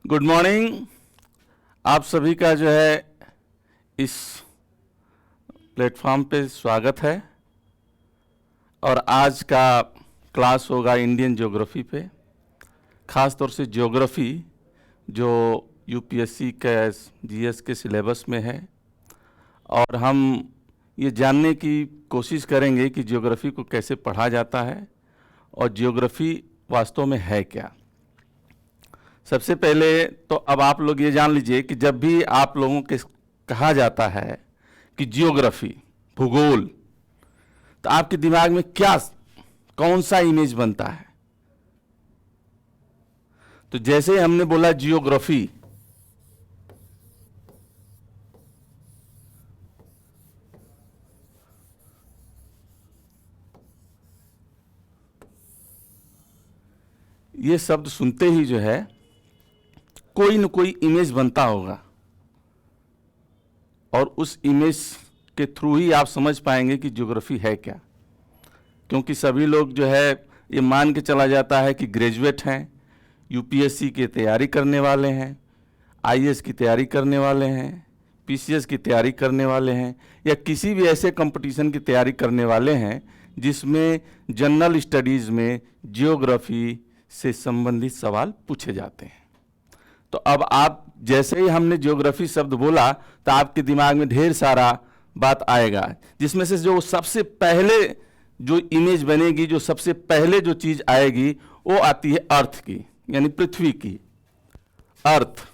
Good morning. आप सभी का जो है इस प्लेटफॉर्म पे स्वागत है और आज का क्लास होगा इंडियन ज्योग्राफी पे, ख़ास तौर से ज्योग्राफी जो यूपीएससी के जीएस के सिलेबस में है। और हम ये जानने की कोशिश करेंगे कि ज्योग्राफी को कैसे पढ़ा जाता है और ज्योग्राफी वास्तव में है क्या। सबसे पहले तो अब आप लोग ये जान लीजिए कि जब भी आप लोगों के कहा जाता है कि जियोग्राफी भूगोल, तो आपके दिमाग में कौन सा इमेज बनता है। तो जैसे हमने बोला जियोग्राफी, ये शब्द सुनते ही जो है कोई न कोई इमेज बनता होगा और उस इमेज के थ्रू ही आप समझ पाएंगे कि ज्योग्राफी है क्या। क्योंकि सभी लोग जो है ये मान के चला जाता है कि ग्रेजुएट हैं, यूपीएससी की तैयारी करने वाले हैं, आईएएस की तैयारी करने वाले हैं, पीसीएस की तैयारी करने वाले हैं, या किसी भी ऐसे कंपटीशन की तैयारी करने वाले हैं जिसमें जनरल स्टडीज़ में जियोग्राफी से संबंधित सवाल पूछे जाते हैं। तो अब आप जैसे ही हमने ज्योग्राफी शब्द बोला तो आपके दिमाग में ढेर सारा बात आएगा, जिसमें से जो सबसे पहले जो इमेज बनेगी, जो सबसे पहले जो चीज आएगी वो आती है अर्थ की, यानी पृथ्वी की। अर्थ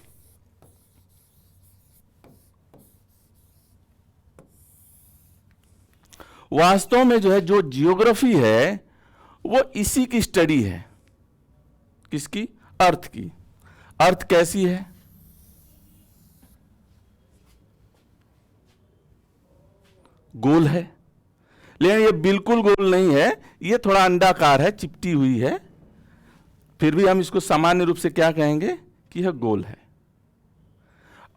वास्तव में जो है जो जियोग्राफी है वो इसी की स्टडी है। किसकी? अर्थ की। अर्थ कैसी है? गोल है, लेकिन ये बिल्कुल गोल नहीं है, ये थोड़ा अंडाकार है, चिपटी हुई है। फिर भी हम इसको सामान्य रूप से क्या कहेंगे कि यह गोल है।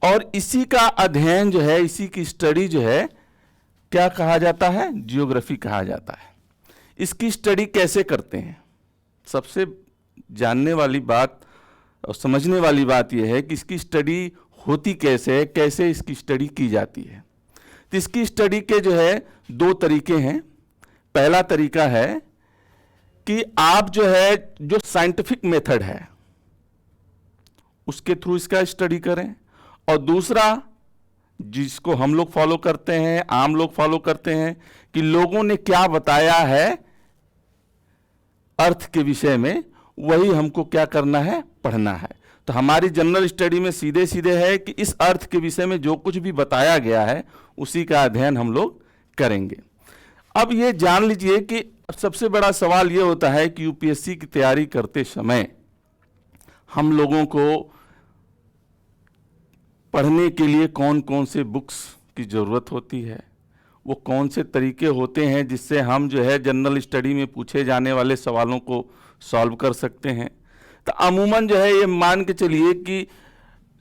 और इसी का अध्ययन जो है, इसी की स्टडी जो है, क्या कहा जाता है? जियोग्राफी कहा जाता है। इसकी स्टडी कैसे करते हैं? सबसे जानने वाली बात और समझने वाली बात यह है कि इसकी स्टडी होती कैसे है, कैसे इसकी स्टडी की जाती है। तो इसकी स्टडी के जो है दो तरीके हैं। पहला तरीका है कि आप जो है जो साइंटिफिक मेथड है उसके थ्रू इसका स्टडी करें, और दूसरा जिसको हम लोग फॉलो करते हैं, आम लोग फॉलो करते हैं, कि लोगों ने क्या बताया है अर्थ के विषय में, वही हमको क्या करना है? पढ़ना है। तो हमारी जनरल स्टडी में सीधे सीधे है कि इस अर्थ के विषय में जो कुछ भी बताया गया है उसी का अध्ययन हम लोग करेंगे। अब ये जान लीजिए कि सबसे बड़ा सवाल ये होता है कि यूपीएससी की तैयारी करते समय हम लोगों को पढ़ने के लिए कौन कौन से बुक्स की ज़रूरत होती है, वो कौन से तरीके होते हैं जिससे हम जो है जनरल स्टडी में पूछे जाने वाले सवालों को सॉल्व कर सकते हैं। तो अमूमन जो है ये मान के चलिए कि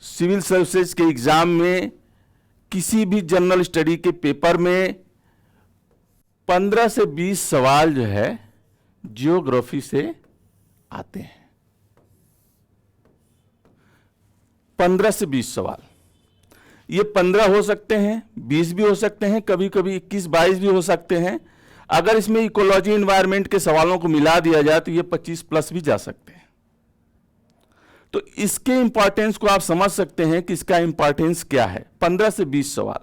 सिविल सर्विसेज के एग्ज़ाम में किसी भी जनरल स्टडी के पेपर में 15 से 20 सवाल जो है जियोग्राफी से आते हैं। 15 से 20 सवाल, ये 15 हो सकते हैं, 20 भी हो सकते हैं, कभी कभी 21-22 भी हो सकते हैं। अगर इसमें इकोलॉजी एनवायरनमेंट के सवालों को मिला दिया जाए तो ये 25 प्लस भी जा सकते हैं। तो इसके इंपॉर्टेंस को आप समझ सकते हैं कि इसका इंपॉर्टेंस क्या है। 15 से 20 सवाल,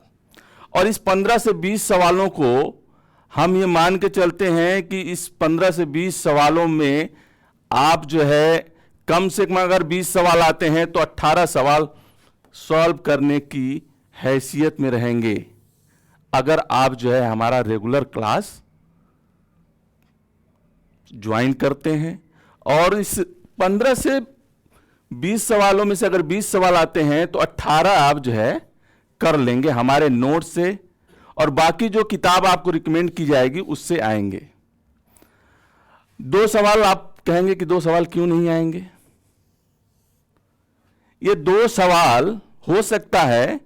और इस 15 से 20 सवालों को हम ये मान के चलते हैं कि इस 15 से 20 सवालों में आप जो है कम से कम अगर 20 सवाल आते हैं तो 18 सवाल सॉल्व करने की हैसियत में रहेंगे, अगर आप जो है हमारा रेगुलर क्लास ज्वाइन करते हैं। और इस 15 से 20 सवालों में से अगर 20 सवाल आते हैं तो 18 आप जो है कर लेंगे हमारे नोट से, और बाकी जो किताब आपको रिकमेंड की जाएगी उससे आएंगे। 2 सवाल आप कहेंगे कि 2 सवाल क्यों नहीं आएंगे? ये 2 सवाल हो सकता है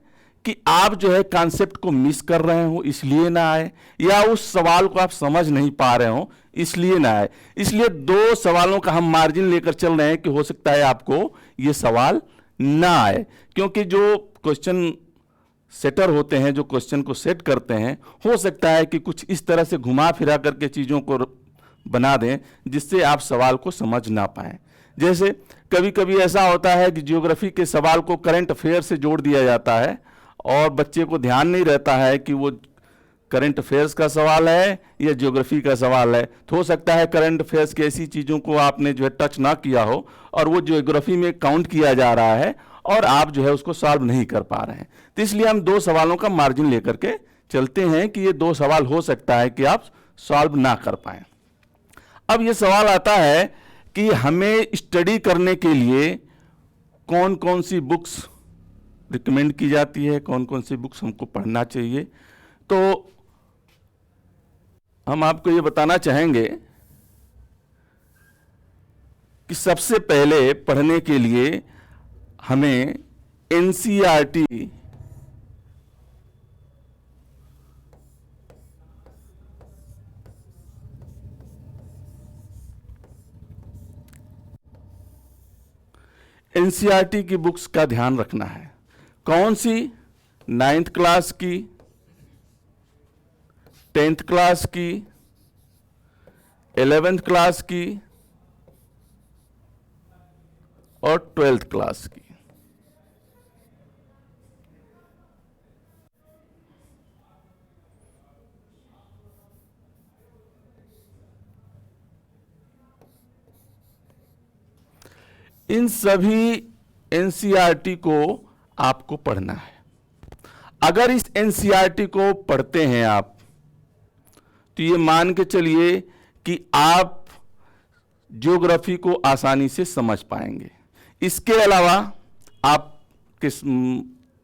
कि आप जो है कॉन्सेप्ट को मिस कर रहे हो इसलिए ना आए, या उस सवाल को आप समझ नहीं पा रहे हो इसलिए ना आए। इसलिए 2 सवालों का हम मार्जिन लेकर चल रहे हैं कि हो सकता है आपको ये सवाल ना आए, क्योंकि जो क्वेश्चन सेटर होते हैं, जो क्वेश्चन को सेट करते हैं, हो सकता है कि कुछ इस तरह से घुमा फिरा करके चीज़ों को बना दें जिससे आप सवाल को समझ ना पाएं। जैसे कभी कभी ऐसा होता है कि ज्योग्राफी के सवाल को करंट अफेयर से जोड़ दिया जाता है और बच्चे को ध्यान नहीं रहता है कि वो करंट अफेयर्स का सवाल है या ज्योग्राफी का सवाल है। तो हो सकता है करंट अफेयर्स की ऐसी चीज़ों को आपने जो है टच ना किया हो और वो ज्योग्राफी में काउंट किया जा रहा है और आप जो है उसको सॉल्व नहीं कर पा रहे हैं। तो इसलिए हम 2 सवालों का मार्जिन लेकर के चलते हैं कि ये 2 सवाल हो सकता है कि आप सॉल्व ना कर पाएं। अब ये सवाल आता है कि हमें स्टडी करने के लिए कौन कौन सी बुक्स रिकमेंड की जाती है, कौन कौन सी बुक्स हमको पढ़ना चाहिए। तो हम आपको ये बताना चाहेंगे कि सबसे पहले पढ़ने के लिए हमें एनसीईआरटी एनसीईआरटी की बुक्स का ध्यान रखना है। कौन सी? 9th क्लास की, 10th क्लास की, 11th क्लास की और 12th क्लास की। इन सभी एनसीईआरटी को आपको पढ़ना है। अगर इस एनसीईआरटी को पढ़ते हैं आप, तो ये मान के चलिए कि आप ज्योग्राफी को आसानी से समझ पाएंगे। इसके अलावा आपके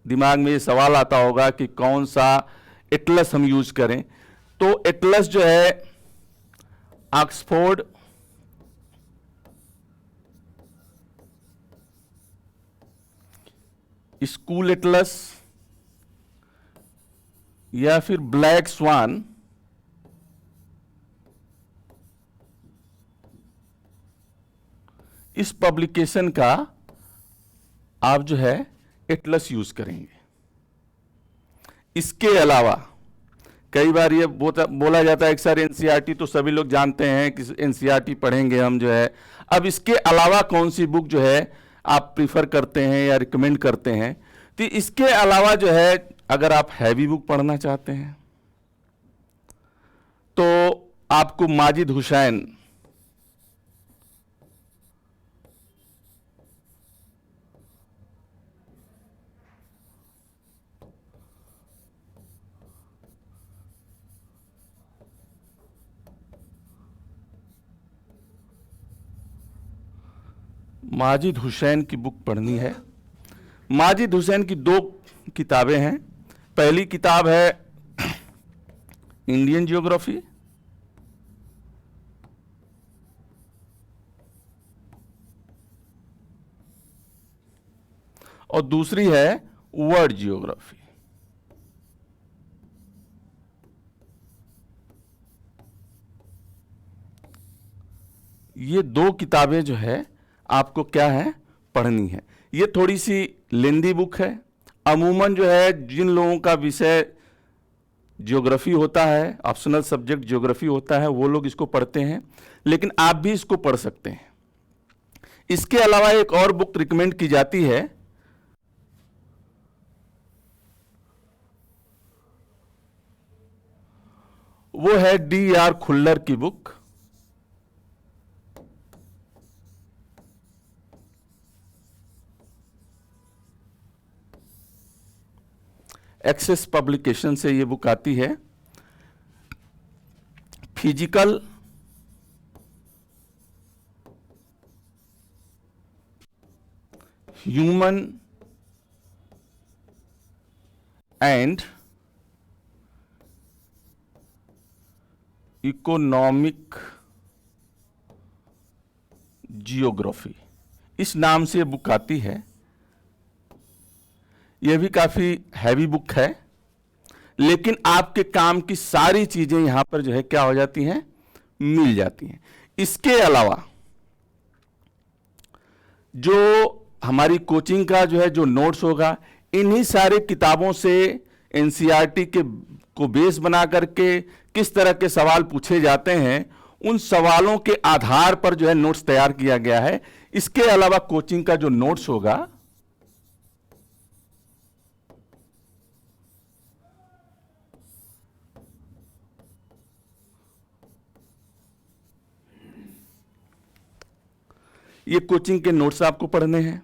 दिमाग में ये सवाल आता होगा कि कौन सा एटलस हम यूज करें। तो एटलस जो है ऑक्सफोर्ड, स्कूल एटलस या फिर ब्लैक स्वान, इस पब्लिकेशन का आप जो है एटलस यूज करेंगे। इसके अलावा कई बार ये बोला जाता है कि सर एनसीईआरटी तो सभी लोग जानते हैं कि एनसीईआरटी पढ़ेंगे हम जो है। अब इसके अलावा कौन सी बुक जो है आप प्रीफर करते हैं या रिकमेंड करते हैं? तो इसके अलावा जो है अगर आप हैवी बुक पढ़ना चाहते हैं तो आपको माजिद हुसैन माजिद हुसैन की बुक पढ़नी है। माजिद हुसैन की 2 किताबें हैं। पहली किताब है इंडियन ज्योग्राफी और दूसरी है वर्ल्ड ज्योग्राफी। ये 2 किताबें जो है आपको क्या है पढ़नी है। ये थोड़ी सी लेंदी बुक है। अमूमन जो है जिन लोगों का विषय ज्योग्राफी होता है, ऑप्शनल सब्जेक्ट ज्योग्राफी होता है, वो लोग इसको पढ़ते हैं, लेकिन आप भी इसको पढ़ सकते हैं। इसके अलावा एक और बुक रिकमेंड की जाती है, वो है D.R. खुल्लर की बुक एक्सेस पब्लिकेशन से ये बुक आती है। Physical, human and economic geography, इस नाम से बुक आती है। यह भी काफी हैवी बुक है, लेकिन आपके काम की सारी चीजें यहां पर जो है क्या हो जाती हैं, मिल जाती हैं। इसके अलावा जो हमारी कोचिंग का जो है जो नोट्स होगा, इन्हीं सारे किताबों से एनसीईआरटी के को बेस बना करके किस तरह के सवाल पूछे जाते हैं, उन सवालों के आधार पर जो है नोट्स तैयार किया गया है। इसके अलावा कोचिंग का जो नोट्स होगा ये कोचिंग के नोट्स आपको पढ़ने हैं।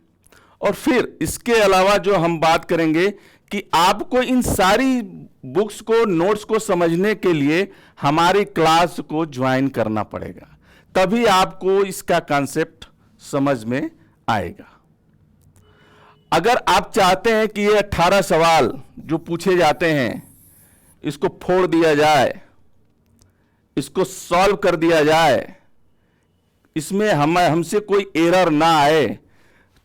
और फिर इसके अलावा जो हम बात करेंगे कि आपको इन सारी बुक्स को, नोट्स को समझने के लिए हमारी क्लास को ज्वाइन करना पड़ेगा, तभी आपको इसका कॉन्सेप्ट समझ में आएगा। अगर आप चाहते हैं कि ये 18 सवाल जो पूछे जाते हैं इसको फोड़ दिया जाए, इसको सॉल्व कर दिया जाए, इसमें हमसे कोई एरर ना आए,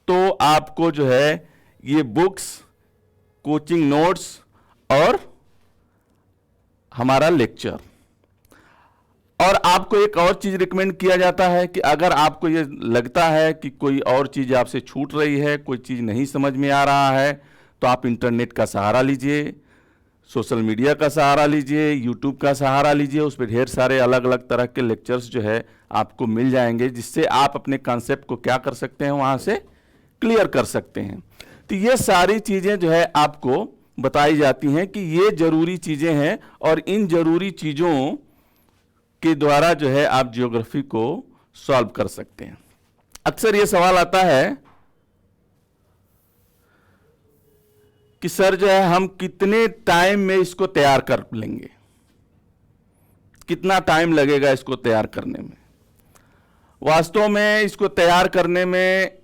तो आपको जो है ये बुक्स, कोचिंग नोट्स और हमारा लेक्चर, और आपको एक और चीज रिकमेंड किया जाता है कि अगर आपको ये लगता है कि कोई और चीज आपसे छूट रही है, कोई चीज नहीं समझ में आ रहा है, तो आप इंटरनेट का सहारा लीजिए, सोशल मीडिया का सहारा लीजिए, यूट्यूब का सहारा लीजिए। उस पर ढेर सारे अलग अलग तरह के लेक्चर्स जो है आपको मिल जाएंगे, जिससे आप अपने कॉन्सेप्ट को क्या कर सकते हैं, वहाँ से क्लियर कर सकते हैं। तो ये सारी चीज़ें जो है आपको बताई जाती हैं कि ये जरूरी चीज़ें हैं, और इन जरूरी चीज़ों के द्वारा जो है आप ज्योग्राफी को सॉल्व कर सकते हैं। अक्सर ये सवाल आता है कि सर जो है हम कितने टाइम में इसको तैयार कर लेंगे, कितना टाइम लगेगा इसको तैयार करने में। वास्तव में इसको तैयार करने में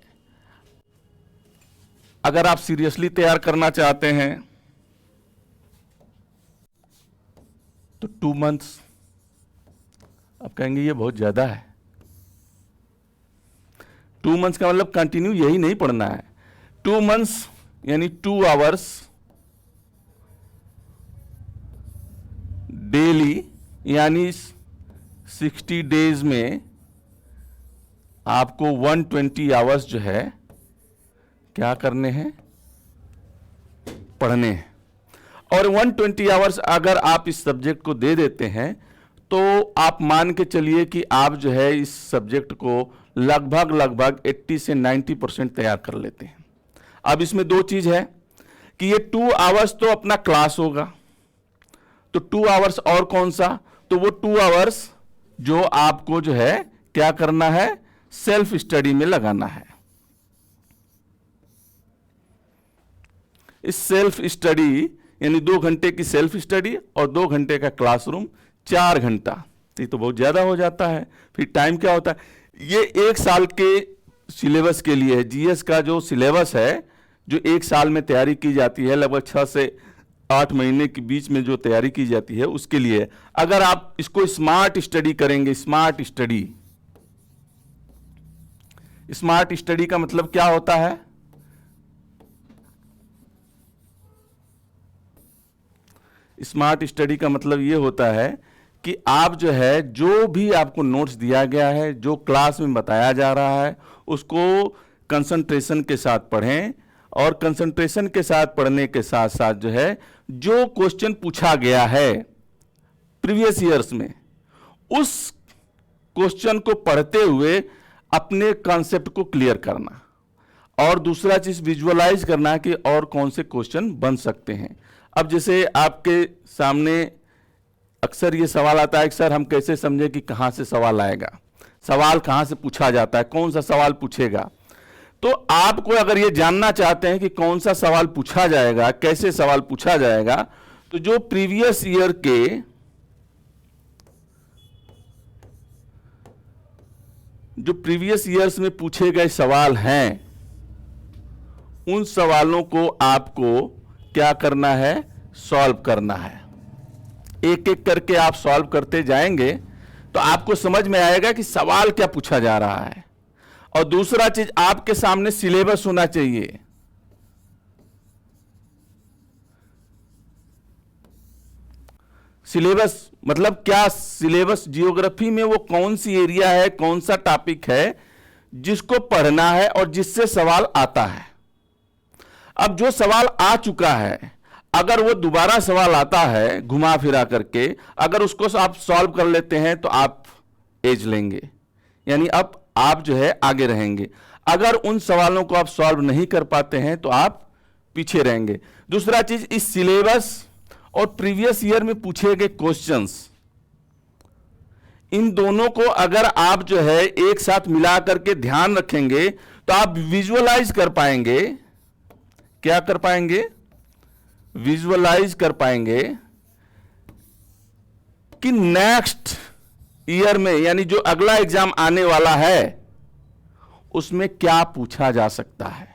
अगर आप सीरियसली तैयार करना चाहते हैं तो 2 मंथ्स। आप कहेंगे ये बहुत ज्यादा है। 2 मंथ्स का मतलब कंटिन्यू यही नहीं पढ़ना है। 2 मंथ्स यानी 2 आवर्स डेली, यानी 60 डेज में आपको 120 आवर्स जो है क्या करने हैं, पढ़ने हैं। और 120 आवर्स अगर आप इस सब्जेक्ट को दे देते हैं तो आप मान के चलिए कि आप जो है इस सब्जेक्ट को लगभग 80 से 90% तैयार कर लेते हैं। अब इसमें 2 चीज है कि ये 2 आवर्स तो अपना क्लास होगा, तो 2 आवर्स और कौन सा, तो वो 2 आवर्स जो आपको जो है क्या करना है, सेल्फ स्टडी में लगाना है। इस सेल्फ स्टडी यानी 2 घंटे की सेल्फ स्टडी और 2 घंटे का क्लासरूम, 4 घंटा। ये तो बहुत ज्यादा हो जाता है। फिर टाइम क्या होता है, ये 1 साल के सिलेबस के लिए है। जीएस का जो सिलेबस है, जो 1 साल में तैयारी की जाती है, लगभग 6 से 8 महीने के बीच में जो तैयारी की जाती है, उसके लिए अगर आप इसको स्मार्ट स्टडी करेंगे, स्मार्ट स्टडी का मतलब क्या होता है, स्मार्ट स्टडी का मतलब ये होता है कि आप जो है, जो भी आपको नोट्स दिया गया है, जो क्लास में बताया जा रहा है, उसको कंसंट्रेशन के साथ पढ़ें, और कंसंट्रेशन के साथ पढ़ने के साथ साथ जो है, जो क्वेश्चन पूछा गया है प्रीवियस ईयर्स में, उस क्वेश्चन को पढ़ते हुए अपने कॉन्सेप्ट को क्लियर करना, और दूसरा चीज विजुअलाइज करना कि और कौन से क्वेश्चन बन सकते हैं। अब जैसे आपके सामने अक्सर ये सवाल आता है कि सर हम कैसे समझे कि कहां से सवाल आएगा, सवाल कहां से पूछा जाता है, कौन सा सवाल पूछेगा। तो आपको अगर ये जानना चाहते हैं कि कौन सा सवाल पूछा जाएगा, कैसे सवाल पूछा जाएगा, तो जो प्रीवियस ईयर के जो प्रीवियस ईयर्स में पूछे गए सवाल हैं, उन सवालों को आपको क्या करना है, सॉल्व करना है। एक एक करके आप सॉल्व करते जाएंगे तो आपको समझ में आएगा कि सवाल क्या पूछा जा रहा है। और दूसरा चीज, आपके सामने सिलेबस होना चाहिए। सिलेबस मतलब क्या, सिलेबस ज्योग्राफी में वो कौन सी एरिया है, कौन सा टॉपिक है जिसको पढ़ना है और जिससे सवाल आता है। अब जो सवाल आ चुका है, अगर वो दोबारा सवाल आता है घुमा फिरा करके, अगर उसको आप सॉल्व कर लेते हैं तो आप एज लेंगे, यानी अब आप जो है आगे रहेंगे। अगर उन सवालों को आप सॉल्व नहीं कर पाते हैं तो आप पीछे रहेंगे। दूसरा चीज, इस सिलेबस और प्रीवियस ईयर में पूछे गए क्वेश्चंस, इन दोनों को अगर आप जो है एक साथ मिला करके ध्यान रखेंगे तो आप विजुअलाइज कर पाएंगे। क्या कर पाएंगे? विजुअलाइज कर पाएंगे कि नेक्स्ट ईयर में, यानी जो अगला एग्जाम आने वाला है, उसमें क्या पूछा जा सकता है।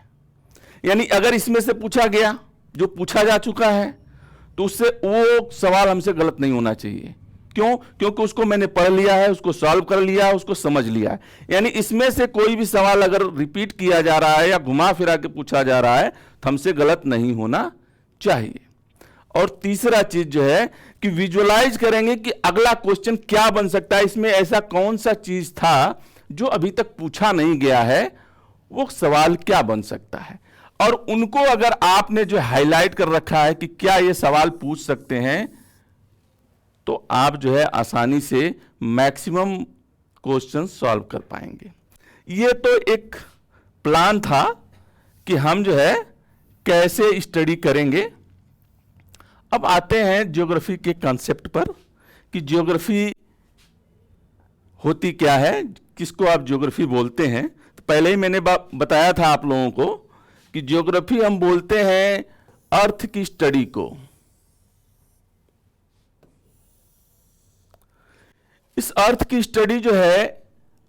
यानी अगर इसमें से पूछा गया जो पूछा जा चुका है, तो उससे वो सवाल हमसे गलत नहीं होना चाहिए। क्यों? क्योंकि उसको मैंने पढ़ लिया है, उसको सॉल्व कर लिया है, उसको समझ लिया है। यानी इसमें से कोई भी सवाल अगर रिपीट किया जा रहा है या घुमा फिरा के पूछा जा रहा है तो हमसे गलत नहीं होना चाहिए। और तीसरा चीज जो है कि विजुअलाइज करेंगे कि अगला क्वेश्चन क्या बन सकता है, इसमें ऐसा कौन सा चीज था जो अभी तक पूछा नहीं गया है, वो सवाल क्या बन सकता है। और उनको अगर आपने जो हाईलाइट कर रखा है कि क्या ये सवाल पूछ सकते हैं, तो आप जो है आसानी से मैक्सिमम क्वेश्चन सॉल्व कर पाएंगे। ये तो एक प्लान था कि हम जो है कैसे स्टडी करेंगे। अब आते हैं ज्योग्राफी के कॉन्सेप्ट पर कि ज्योग्राफी होती क्या है, किसको आप ज्योग्राफी बोलते हैं। तो पहले ही मैंने बताया था आप लोगों को कि ज्योग्राफी हम बोलते हैं अर्थ की स्टडी को। इस अर्थ की स्टडी जो है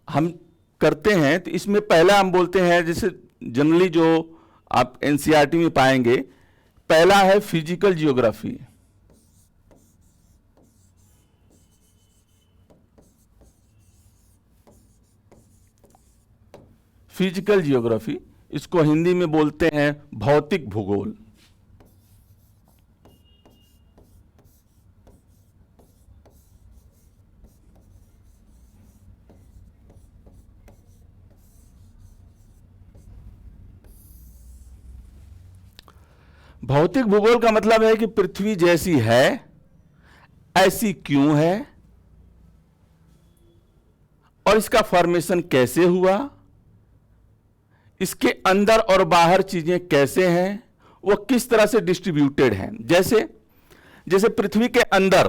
हम करते हैं, तो इसमें पहला हम बोलते हैं, जैसे जनरली जो आप एनसीईआरटी में पाएंगे, पहला है फिजिकल जियोग्राफी। फिजिकल जियोग्राफी, इसको हिंदी में बोलते हैं भौतिक भूगोल। भौतिक भूगोल का मतलब है कि पृथ्वी जैसी है ऐसी क्यों है, और इसका फॉर्मेशन कैसे हुआ, इसके अंदर और बाहर चीजें कैसे हैं, वो किस तरह से डिस्ट्रीब्यूटेड हैं। जैसे जैसे पृथ्वी के अंदर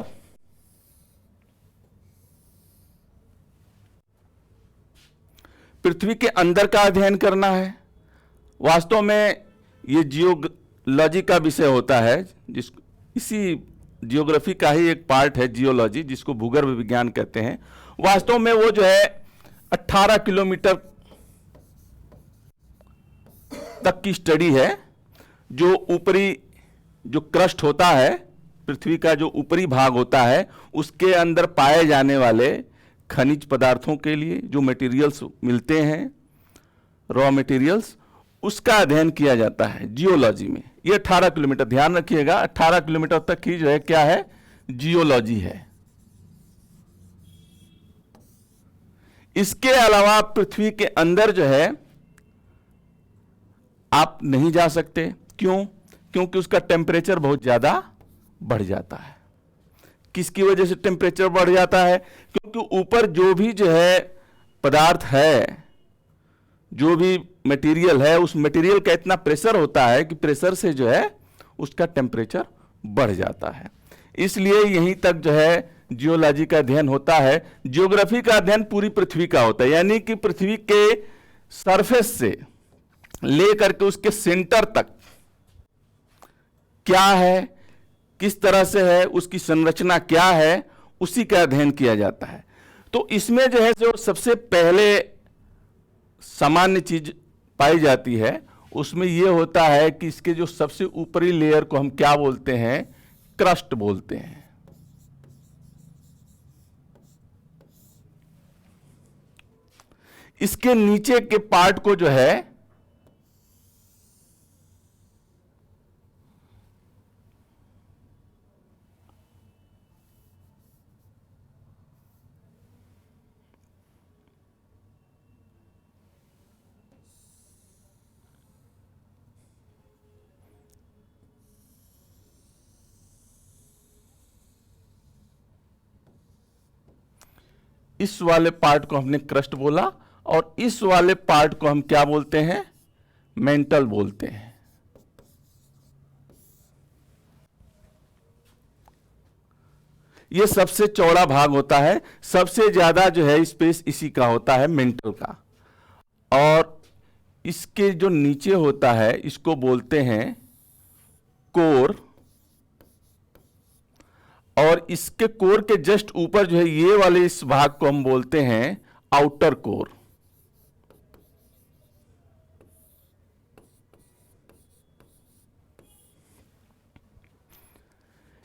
पृथ्वी के अंदर का अध्ययन करना है। वास्तव में ये जियोलॉजी का विषय होता है, इसी जियोग्राफी का ही एक पार्ट है जियोलॉजी, जिसको भूगर्भ विज्ञान कहते हैं। वास्तव में वो जो है 18 किलोमीटर तक की स्टडी है। जो ऊपरी जो क्रस्ट होता है, पृथ्वी का जो ऊपरी भाग होता है, उसके अंदर पाए जाने वाले खनिज पदार्थों के लिए जो मटेरियल्स मिलते हैं, रॉ मटेरियल्स, उसका अध्ययन किया जाता है जियोलॉजी में। ये 18 किलोमीटर, ध्यान रखिएगा, 18 किलोमीटर तक ही जो है क्या है, जियोलॉजी है। इसके अलावा पृथ्वी के अंदर जो है आप नहीं जा सकते। क्यों? क्योंकि उसका टेम्परेचर बहुत ज्यादा बढ़ जाता है। किसकी वजह से टेम्परेचर बढ़ जाता है? क्योंकि ऊपर जो भी जो है पदार्थ है, जो भी मटेरियल है, उस मटेरियल का इतना प्रेशर होता है कि प्रेशर से जो है उसका टेम्परेचर बढ़ जाता है। इसलिए यहीं तक जो है जियोलॉजी का अध्ययन होता है। जियोग्राफी का अध्ययन पूरी पृथ्वी का होता है, यानी कि पृथ्वी के सरफेस से लेकर के उसके सेंटर तक क्या है, किस तरह से है, उसकी संरचना क्या है, उसी का अध्ययन किया जाता है। तो इसमें जो है जो सबसे पहले सामान्य चीज पाई जाती है, उसमें यह होता है कि इसके जो सबसे ऊपरी लेयर को हम क्या बोलते हैं, क्रस्ट बोलते हैं। इसके नीचे के पार्ट को जो है इस वाले पार्ट को हमने क्रस्ट बोला, और इस वाले पार्ट को हम क्या बोलते हैं? मेंटल बोलते हैं। ये सबसे चौड़ा भाग होता है, सबसे ज्यादा जो है स्पेस इसी का होता है, मेंटल का। और इसके जो नीचे होता है इसको बोलते हैं कोर, और इसके कोर के जस्ट ऊपर जो है ये वाले इस भाग को हम बोलते हैं आउटर कोर।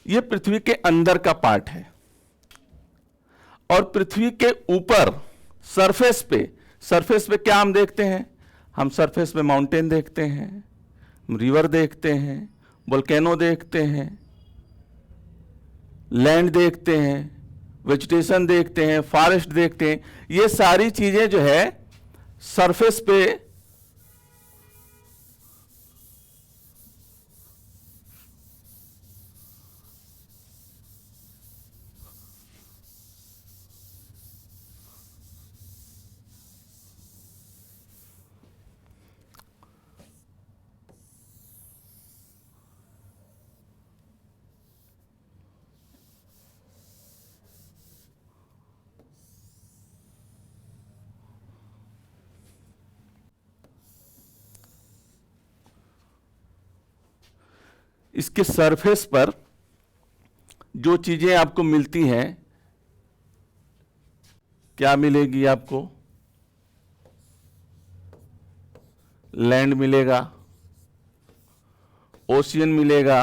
ये पृथ्वी के अंदर का पार्ट है, और पृथ्वी के ऊपर सरफेस पे क्या हम देखते हैं? हम सरफेस पे माउंटेन देखते हैं, रिवर देखते हैं, वोल्केनो देखते हैं, लैंड देखते हैं, वेजिटेशन देखते हैं, फॉरेस्ट देखते हैं। ये सारी चीजें जो है सरफेस पे इसके सरफेस पर जो चीजें आपको मिलती हैं, क्या मिलेगी आपको? लैंड मिलेगा, ओशियन मिलेगा,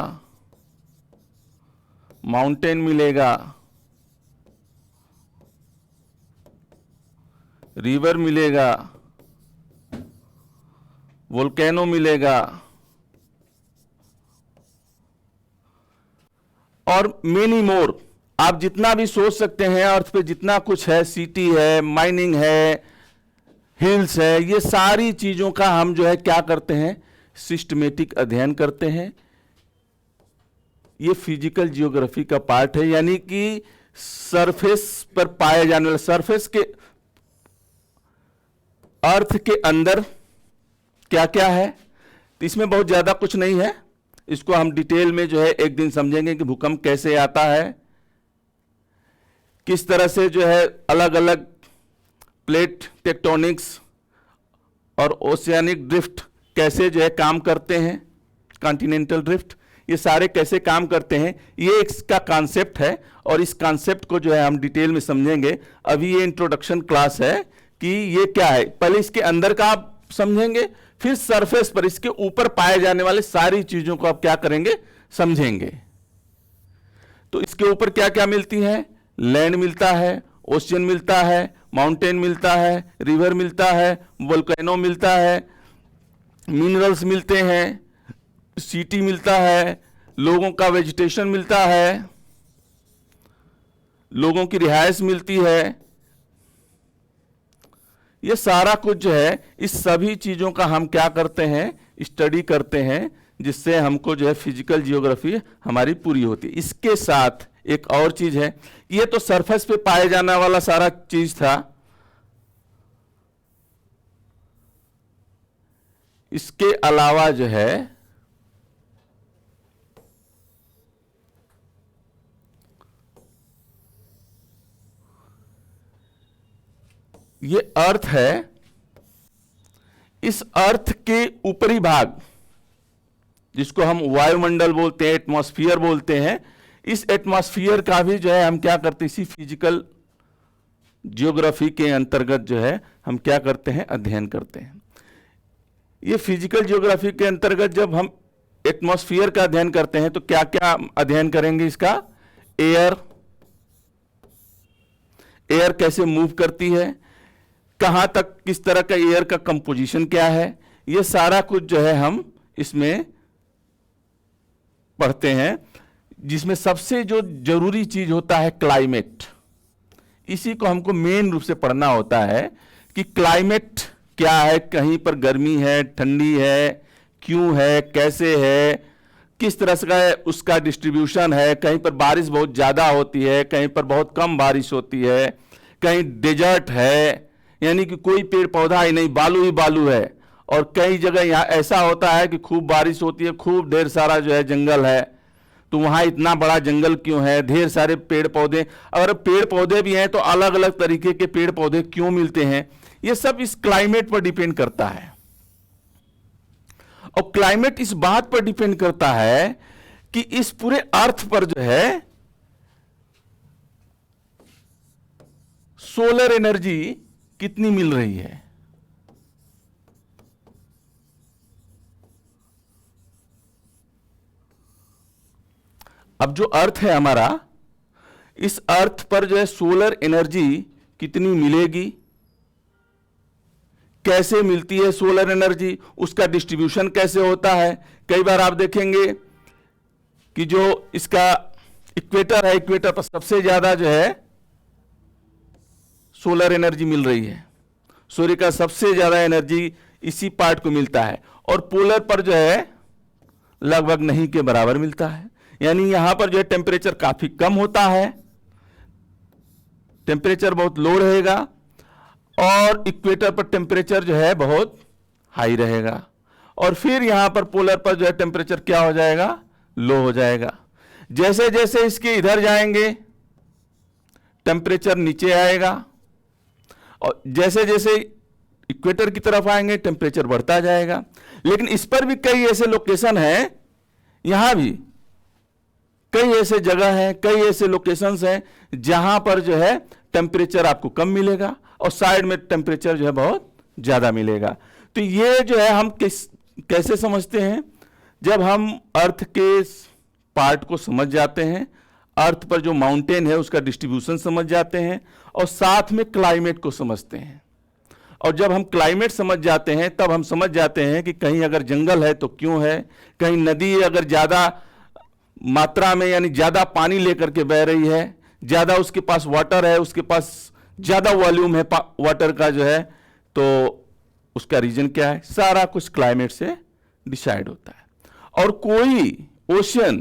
माउंटेन मिलेगा, रिवर मिलेगा, वोल्केनो मिलेगा, और मेनी मोर। आप जितना भी सोच सकते हैं अर्थ पे जितना कुछ है, सिटी है, माइनिंग है, हिल्स है, ये सारी चीजों का हम जो है क्या करते हैं? सिस्टमेटिक अध्ययन करते हैं। ये फिजिकल जियोग्राफी का पार्ट है, यानी कि सरफेस पर पाए जाने वाले, सरफेस के अर्थ के अंदर क्या क्या है। तो इसमें बहुत ज्यादा कुछ नहीं है, इसको हम डिटेल में जो है एक दिन समझेंगे कि भूकंप कैसे आता है, किस तरह से जो है अलग अलग प्लेट टेक्टोनिक्स और ओशियानिक ड्रिफ्ट कैसे जो है काम करते हैं, कॉन्टिनेंटल ड्रिफ्ट, ये सारे कैसे काम करते हैं, ये इसका कॉन्सेप्ट है। और इस कॉन्सेप्ट को जो है हम डिटेल में समझेंगे। अभी ये इंट्रोडक्शन क्लास है कि ये क्या है, पहले इसके अंदर का आप समझेंगे, फिर सरफेस पर इसके ऊपर पाए जाने वाले सारी चीजों को आप क्या करेंगे? समझेंगे। तो इसके ऊपर क्या क्या मिलती है? लैंड मिलता है, ओशियन मिलता है, माउंटेन मिलता है, रिवर मिलता है, वोल्केनो मिलता है, मिनरल्स मिलते हैं, सिटी मिलता है, लोगों का वेजिटेशन मिलता है, लोगों की रिहाइश मिलती है। ये सारा कुछ जो है, इस सभी चीजों का हम क्या करते हैं? स्टडी करते हैं, जिससे हमको जो है फिजिकल जियोग्राफी हमारी पूरी होती है। इसके साथ एक और चीज है, ये तो सरफेस पे पाए जाने वाला सारा चीज था। इसके अलावा जो है ये अर्थ है, इस अर्थ के ऊपरी भाग जिसको हम वायुमंडल बोलते हैं, एटमॉस्फेयर बोलते हैं, इस एटमॉस्फेयर का भी जो है हम क्या करते हैं? इसी फिजिकल जियोग्राफी के अंतर्गत जो है हम क्या करते हैं? अध्ययन करते हैं। ये फिजिकल जियोग्राफी के अंतर्गत जब हम एटमॉस्फेयर का अध्ययन करते हैं तो क्या क्या अध्ययन करेंगे? इसका एयर कैसे मूव करती है, कहां तक, किस तरह का एयर का कंपोजिशन क्या है, ये सारा कुछ जो है हम इसमें पढ़ते हैं। जिसमें सबसे जो जरूरी चीज होता है क्लाइमेट, इसी को हमको मेन रूप से पढ़ना होता है कि क्लाइमेट क्या है, कहीं पर गर्मी है, ठंडी है, क्यों है, कैसे है, किस तरह से उसका डिस्ट्रीब्यूशन है, कहीं पर बारिश बहुत ज्यादा होती है, कहीं पर बहुत कम बारिश होती है, कहीं डेजर्ट है, यानी कि कोई पेड़ पौधा ही नहीं, बालू ही बालू है। और कई जगह यहाँ ऐसा होता है कि खूब बारिश होती है, खूब ढेर सारा जो है जंगल है। तो वहाँ इतना बड़ा जंगल क्यों है, ढेर सारे पेड़ पौधे, अगर पेड़ पौधे भी हैं तो अलग अलग तरीके के पेड़ पौधे क्यों मिलते हैं, ये सब इस क्लाइमेट पर डिपेंड करता है। और क्लाइमेट इस बात पर डिपेंड करता है कि इस पूरे अर्थ पर जो है सोलर एनर्जी कितनी मिल रही है। अब जो अर्थ है हमारा, इस अर्थ पर जो है सोलर एनर्जी कितनी मिलेगी, कैसे मिलती है सोलर एनर्जी, उसका डिस्ट्रीब्यूशन कैसे होता है। कई बार आप देखेंगे कि जो इसका इक्वेटर है, इक्वेटर पर सबसे ज्यादा जो है सोलर एनर्जी मिल रही है। सूर्य का सबसे ज्यादा एनर्जी इसी पार्ट को मिलता है, और पोलर पर जो है लगभग नहीं के बराबर मिलता है। यानी यहां पर जो है टेम्परेचर काफी कम होता है, टेम्परेचर बहुत लो रहेगा, और इक्वेटर पर टेम्परेचर जो है बहुत हाई रहेगा। और फिर यहां पर पोलर पर जो है टेम्परेचर क्या हो जाएगा, लो हो जाएगा। जैसे जैसे इसके इधर जाएंगे टेम्परेचर नीचे आएगा, और जैसे जैसे इक्वेटर की तरफ आएंगे टेम्परेचर बढ़ता जाएगा। लेकिन इस पर भी कई ऐसे लोकेशन हैं, यहां भी कई ऐसे जगह हैं, कई ऐसे लोकेशंस हैं जहां पर जो है टेम्परेचर आपको कम मिलेगा और साइड में टेम्परेचर जो है बहुत ज्यादा मिलेगा। तो ये जो है हम कैसे समझते हैं, जब हम अर्थ के पार्ट को समझ जाते हैं, अर्थ पर जो माउंटेन है उसका डिस्ट्रीब्यूशन समझ जाते हैं, और साथ में क्लाइमेट को समझते हैं। और जब हम क्लाइमेट समझ जाते हैं तब हम समझ जाते हैं कि कहीं अगर जंगल है तो क्यों है, कहीं नदी अगर ज्यादा मात्रा में यानी ज्यादा पानी लेकर के बह रही है, ज्यादा उसके पास वाटर है, उसके पास ज्यादा वॉल्यूम है वाटर का जो है, तो उसका रीजन क्या है, सारा कुछ क्लाइमेट से डिसाइड होता है। और कोई ओशियन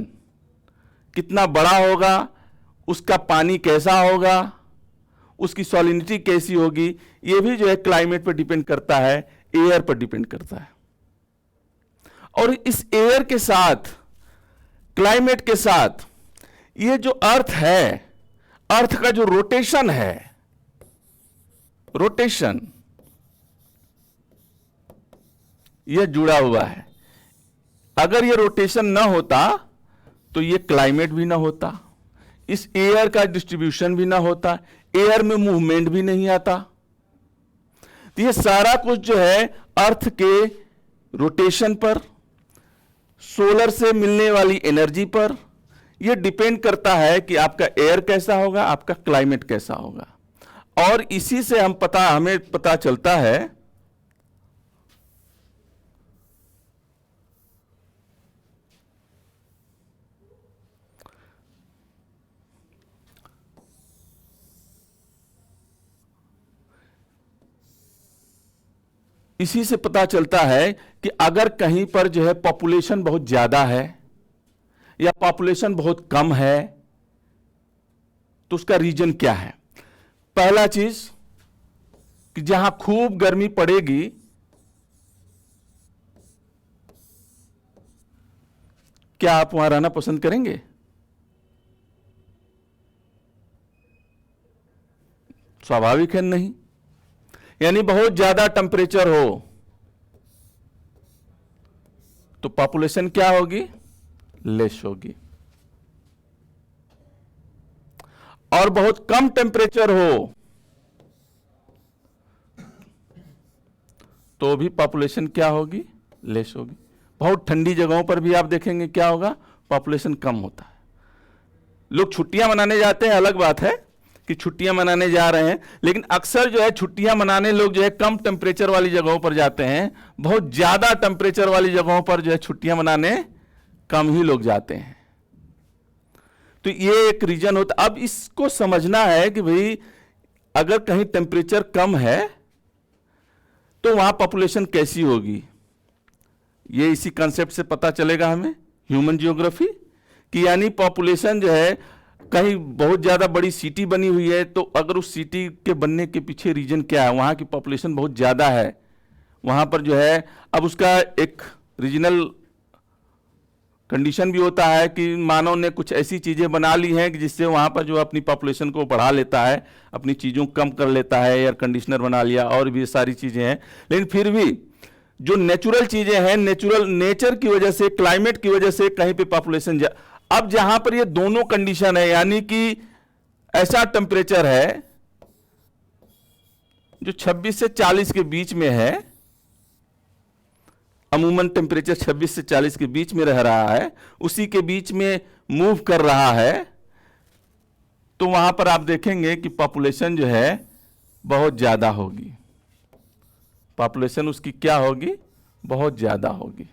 कितना बड़ा होगा, उसका पानी कैसा होगा, उसकी सॉलिनिटी कैसी होगी, ये भी जो है क्लाइमेट पर डिपेंड करता है, एयर पर डिपेंड करता है। और इस एयर के साथ, क्लाइमेट के साथ, ये जो अर्थ है, अर्थ का जो रोटेशन है, रोटेशन ये जुड़ा हुआ है। अगर ये रोटेशन ना होता तो ये क्लाइमेट भी ना होता, इस एयर का डिस्ट्रीब्यूशन भी ना होता, एयर में मूवमेंट भी नहीं आता। तो ये सारा कुछ जो है अर्थ के रोटेशन पर, सोलर से मिलने वाली एनर्जी पर ये डिपेंड करता है कि आपका एयर कैसा होगा, आपका क्लाइमेट कैसा होगा। और इसी से हमें पता चलता है कि अगर कहीं पर जो है पॉपुलेशन बहुत ज्यादा है या पॉपुलेशन बहुत कम है तो उसका रीजन क्या है। पहला चीज कि जहां खूब गर्मी पड़ेगी, क्या आप वहां रहना पसंद करेंगे? स्वाभाविक है नहीं। यानी बहुत ज्यादा टेम्परेचर हो तो पॉपुलेशन क्या होगी, लेस होगी। और बहुत कम टेम्परेचर हो तो भी पॉपुलेशन क्या होगी, लेस होगी। बहुत ठंडी जगहों पर भी आप देखेंगे क्या होगा, पॉपुलेशन कम होता है। लोग छुट्टियां मनाने जाते हैं, अलग बात है कि छुट्टियां मनाने जा रहे हैं, लेकिन अक्सर जो है छुट्टियां मनाने लोग जो है कम टेम्परेचर वाली जगहों पर जाते हैं। बहुत ज्यादा टेम्परेचर वाली जगहों पर जो है छुट्टियां मनाने कम ही लोग जाते हैं। तो ये एक रीजन होता। अब इसको समझना है कि भाई अगर कहीं टेम्परेचर कम है तो वहां पॉपुलेशन कैसी होगी। ये इसी कॉन्सेप्ट से पता चलेगा हमें, ह्यूमन जियोग्राफी, कि यानी पॉपुलेशन जो है कहीं बहुत ज़्यादा बड़ी सिटी बनी हुई है, तो अगर उस सिटी के बनने के पीछे रीजन क्या है, वहाँ की पॉपुलेशन बहुत ज़्यादा है, वहाँ पर जो है अब उसका एक रीजनल कंडीशन भी होता है कि मानव ने कुछ ऐसी चीज़ें बना ली हैं कि जिससे वहाँ पर जो अपनी पॉपुलेशन को बढ़ा लेता है, अपनी चीज़ों को कम कर लेता है, एयर कंडीशनर बना लिया और भी सारी चीज़ें हैं। लेकिन फिर भी जो नेचुरल चीज़ें हैं, नेचर की वजह से, क्लाइमेट की वजह से कहीं पे पॉपुलेशन अब जहाँ पर ये दोनों कंडीशन है, यानी कि ऐसा टेम्परेचर है जो 26 से 40 के बीच में है, अमूमन टेम्परेचर 26 से 40 के बीच में रह रहा है, उसी के बीच में मूव कर रहा है, तो वहां पर आप देखेंगे कि पॉपुलेशन जो है बहुत ज़्यादा होगी। पॉपुलेशन उसकी क्या होगी? बहुत ज़्यादा होगी।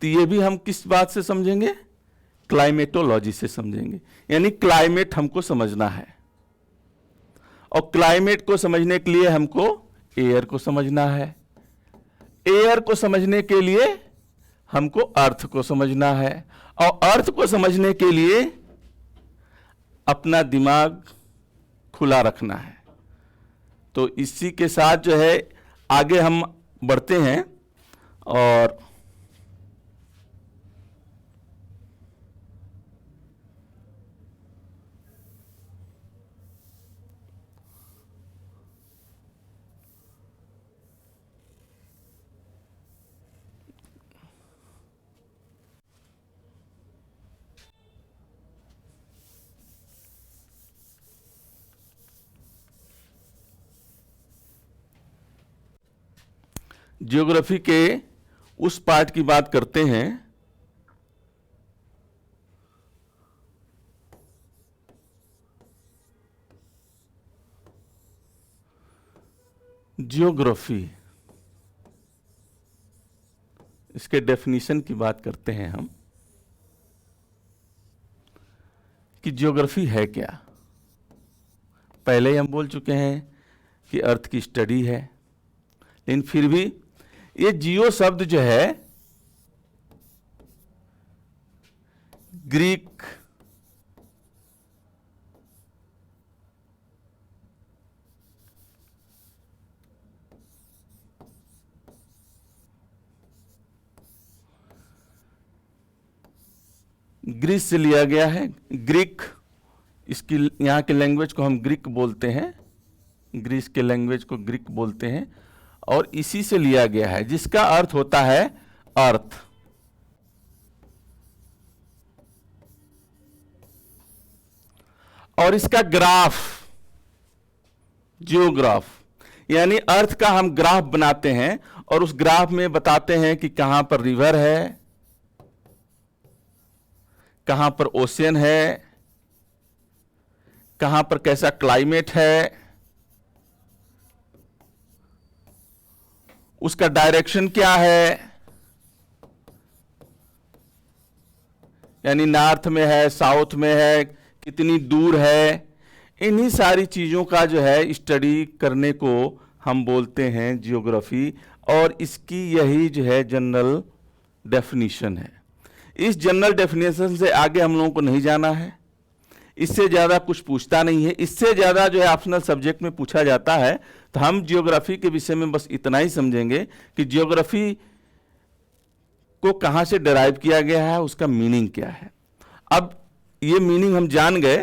तो ये भी हम किस बात से समझेंगे? क्लाइमेटोलॉजी से समझेंगे, यानी क्लाइमेट हमको समझना है, और क्लाइमेट को समझने के लिए हमको एयर को समझना है, एयर को समझने के लिए हमको अर्थ को समझना है, और अर्थ को समझने के लिए अपना दिमाग खुला रखना है। तो इसी के साथ जो है आगे हम बढ़ते हैं, और ज्योग्राफी के उस पार्ट की बात करते हैं ज्योग्राफी, इसके डेफिनेशन की बात करते हैं हम कि ज्योग्राफी है क्या। पहले ही हम बोल चुके हैं कि अर्थ की स्टडी है, लेकिन फिर भी ये जियो शब्द जो है ग्रीक ग्रीस से लिया गया है। ग्रीक, इसकी यहाँ के लैंग्वेज को हम ग्रीक बोलते हैं, ग्रीस के लैंग्वेज को ग्रीक बोलते हैं, और इसी से लिया गया है, जिसका अर्थ होता है अर्थ। और इसका ग्राफ, जियोग्राफ, यानी अर्थ का हम ग्राफ बनाते हैं, और उस ग्राफ में बताते हैं कि कहां पर रिवर है, कहां पर ओशियन है, कहां पर कैसा क्लाइमेट है, उसका डायरेक्शन क्या है, यानी नॉर्थ में है, साउथ में है, कितनी दूर है। इन्हीं सारी चीज़ों का जो है स्टडी करने को हम बोलते हैं जियोग्राफी, और इसकी यही जो है जनरल डेफिनेशन है। इस जनरल डेफिनेशन से आगे हम लोगों को नहीं जाना है, इससे ज़्यादा कुछ पूछता नहीं है। इससे ज़्यादा जो है ऑप्शनल सब्जेक्ट में पूछा जाता है, तो हम जियोग्राफी के विषय में बस इतना ही समझेंगे कि जियोग्राफी को कहाँ से डिराइव किया गया है, उसका मीनिंग क्या है। अब ये मीनिंग हम जान गए,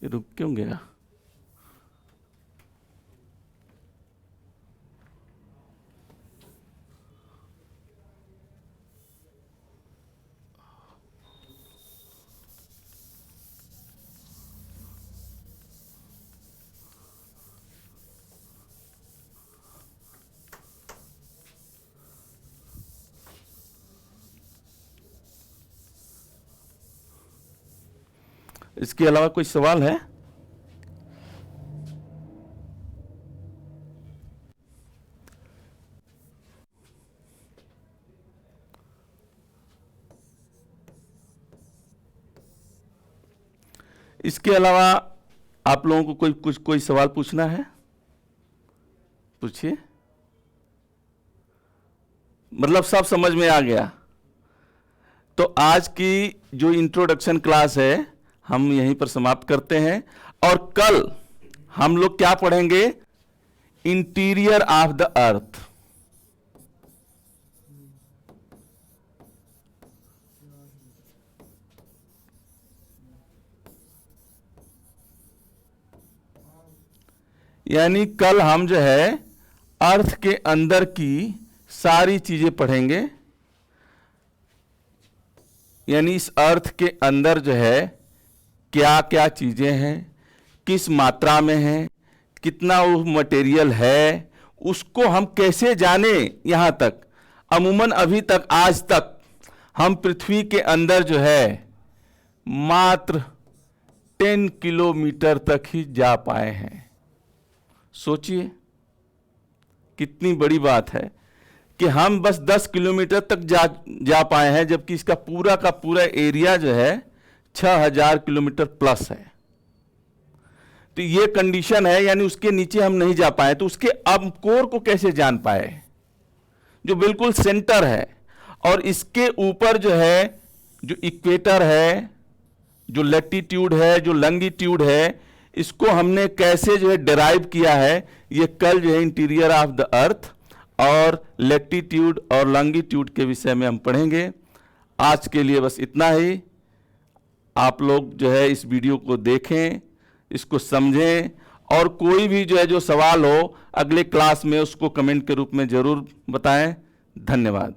ये रुक क्यों गया? इसके अलावा कोई सवाल है? इसके अलावा आप लोगों को कोई सवाल पूछना है? पूछिए। मतलब सब समझ में आ गया। तो आज की जो इंट्रोडक्शन क्लास है हम यहीं पर समाप्त करते हैं, और कल हम लोग क्या पढ़ेंगे? Interior of the earth. यानी कल हम जो है अर्थ के अंदर की सारी चीजें पढ़ेंगे। यानी इस अर्थ के अंदर जो है क्या क्या चीजें हैं, किस मात्रा में है, कितना वो मटेरियल है, उसको हम कैसे जाने। यहां तक अमूमन अभी तक आज तक हम पृथ्वी के अंदर जो है मात्र 10 किलोमीटर तक ही जा पाए हैं। सोचिए कितनी बड़ी बात है कि हम बस 10 किलोमीटर तक जा पाए हैं, जबकि इसका पूरा का पूरा एरिया जो है 6000 किलोमीटर प्लस है। तो ये कंडीशन है, यानी उसके नीचे हम नहीं जा पाए। तो उसके अब कोर को कैसे जान पाए, जो बिल्कुल सेंटर है, और इसके ऊपर जो है जो इक्वेटर है, जो लैटिट्यूड है, जो लॉन्गिट्यूड है, इसको हमने कैसे जो है डिराइव किया है, ये कल जो है इंटीरियर ऑफ द अर्थ और लैटिट्यूड और लॉन्गिट्यूड के विषय में हम पढ़ेंगे। आज के लिए बस इतना ही। आप लोग जो है इस वीडियो को देखें, इसको समझें, और कोई भी जो है जो सवाल हो अगले क्लास में उसको कमेंट के रूप में जरूर बताएं। धन्यवाद।